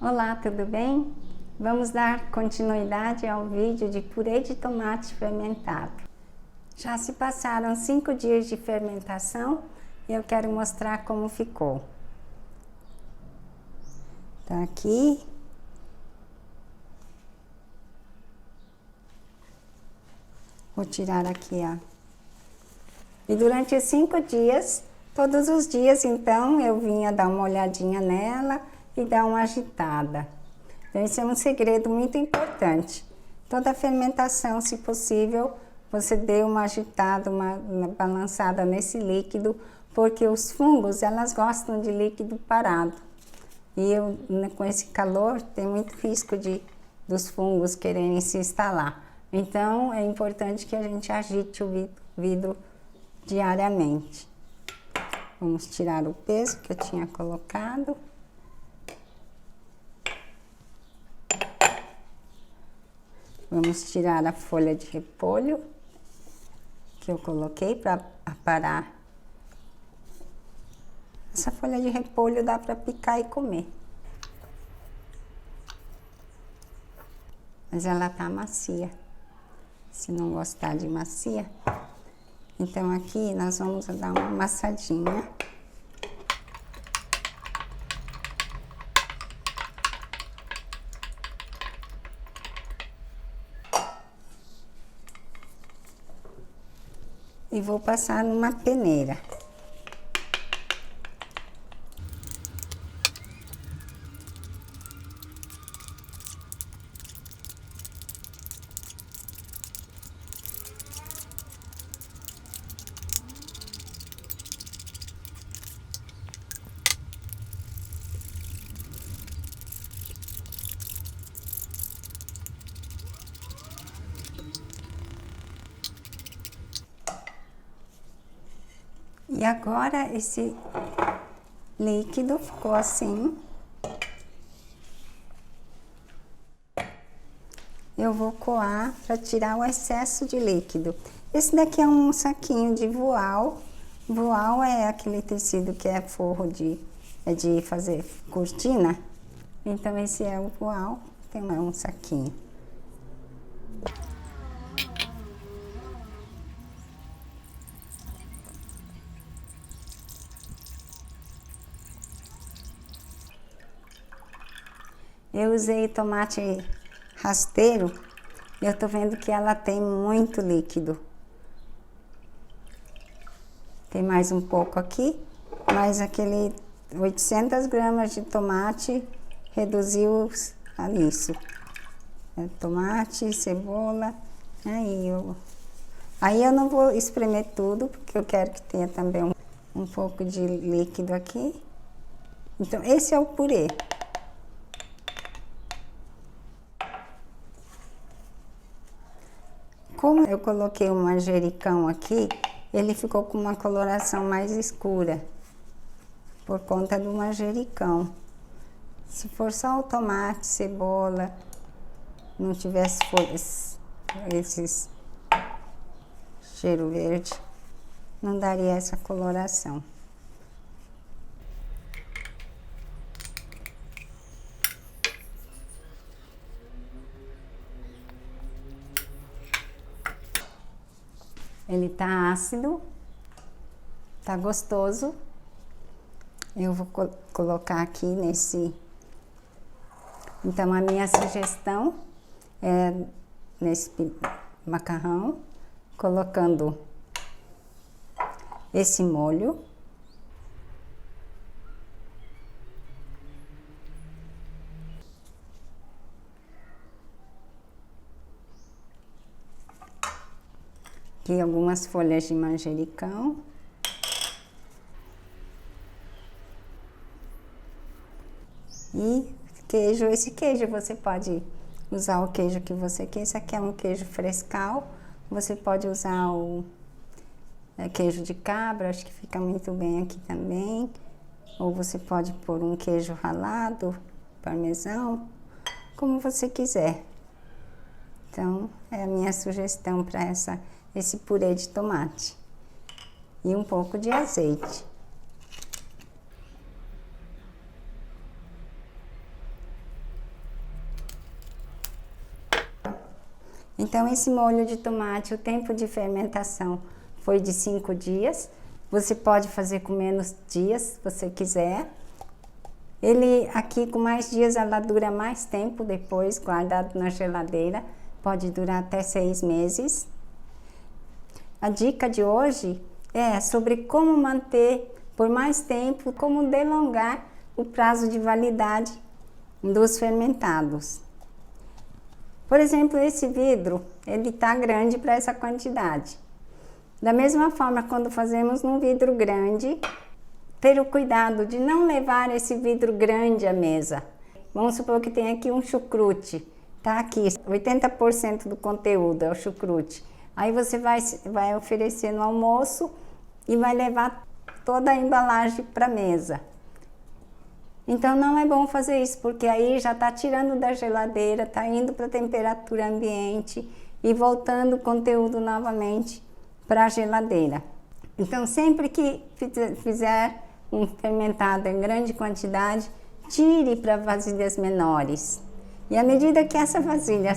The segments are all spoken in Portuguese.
Olá, tudo bem? Vamos dar continuidade ao vídeo de purê de tomate fermentado. Já se passaram 5 dias de fermentação e eu quero mostrar como ficou. Tá aqui. Vou tirar aqui, ó. E durante os 5 dias, todos os dias, então, eu vinha dar uma olhadinha nela e dar uma agitada. Então, esse é um segredo muito importante. Toda fermentação, se possível, você dê uma agitada, uma balançada nesse líquido, porque os fungos, elas gostam de líquido parado. E com esse calor, tem muito risco dos fungos quererem se instalar. Então, é importante que a gente agite o vidro diariamente. Vamos tirar o peso que eu tinha colocado. Vamos tirar a folha de repolho que eu coloquei para aparar. Essa folha de repolho dá para picar e comer. Mas ela tá macia. Se não gostar de macia, então aqui nós vamos dar uma amassadinha. E vou passar numa peneira. E agora esse líquido ficou assim. Eu vou coar para tirar o excesso de líquido. Esse daqui é um saquinho de voal. Voal é aquele tecido que é forro de fazer cortina. Então esse é o voal, tem lá um saquinho. Eu usei tomate rasteiro, eu tô vendo que ela tem muito líquido. Tem mais um pouco aqui, mas aquele 800 gramas de tomate reduziu a isso. Tomate, cebola, aí eu não vou espremer tudo, porque eu quero que tenha também um pouco de líquido aqui. Então esse é o purê. Como eu coloquei o manjericão aqui, ele ficou com uma coloração mais escura, por conta do manjericão. Se for só o tomate, cebola, não tivesse folhas, esses cheiro verde, não daria essa coloração. Ele tá ácido, tá gostoso. Eu vou colocar aqui nesse... Então, a minha sugestão é nesse macarrão, colocando esse molho. Aqui algumas folhas de manjericão. E queijo, esse queijo você pode usar o queijo que você quer. Esse aqui é um queijo frescal. Você pode usar o queijo de cabra, acho que fica muito bem aqui também. Ou você pode pôr um queijo ralado, parmesão, como você quiser. Então, é a minha sugestão para esse purê de tomate. E um pouco de azeite. Então, esse molho de tomate, o tempo de fermentação foi de 5 dias. Você pode fazer com menos dias, se você quiser. Ele aqui com mais dias, ela dura mais tempo depois, guardado na geladeira. Pode durar até 6 meses. A dica de hoje é sobre como manter por mais tempo, como delongar o prazo de validade dos fermentados. Por exemplo, esse vidro, ele está grande para essa quantidade. Da mesma forma, quando fazemos num vidro grande, ter o cuidado de não levar esse vidro grande à mesa. Vamos supor que tem aqui um chucrute, tá aqui, 80% do conteúdo é o chucrute. Aí você vai oferecer no almoço e vai levar toda a embalagem para a mesa. Então não é bom fazer isso, porque aí já está tirando da geladeira, está indo para a temperatura ambiente e voltando o conteúdo novamente para a geladeira. Então sempre que fizer um fermentado em grande quantidade, tire para vasilhas menores. E à medida que essa vasilha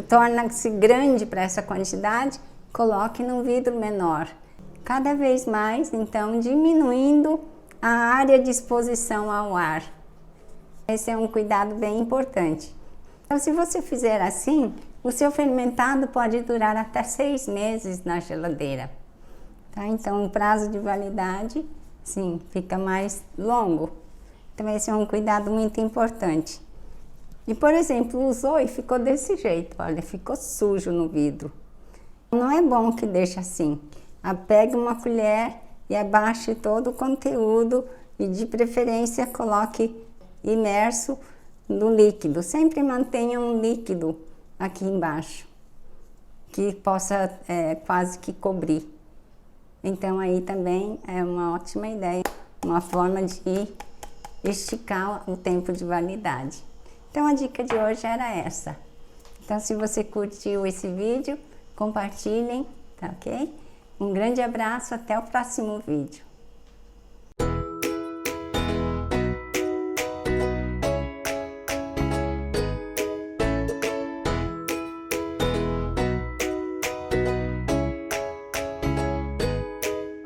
torna-se grande para essa quantidade, coloque num vidro menor. Cada vez mais, então, diminuindo a área de exposição ao ar. Esse é um cuidado bem importante. Então, se você fizer assim, o seu fermentado pode durar até 6 meses na geladeira. Tá? Então, o prazo de validade, sim, fica mais longo. Então, esse é um cuidado muito importante. E, por exemplo, usou e ficou desse jeito, olha, ficou sujo no vidro. Não é bom que deixe assim. Pegue uma colher e abaixe todo o conteúdo e, de preferência, coloque imerso no líquido. Sempre mantenha um líquido aqui embaixo, que possa quase que cobrir. Então, aí também é uma ótima ideia, uma forma de esticar o tempo de validade. Então, a dica de hoje era essa. Então, se você curtiu esse vídeo, compartilhem, tá ok? Um grande abraço, até o próximo vídeo.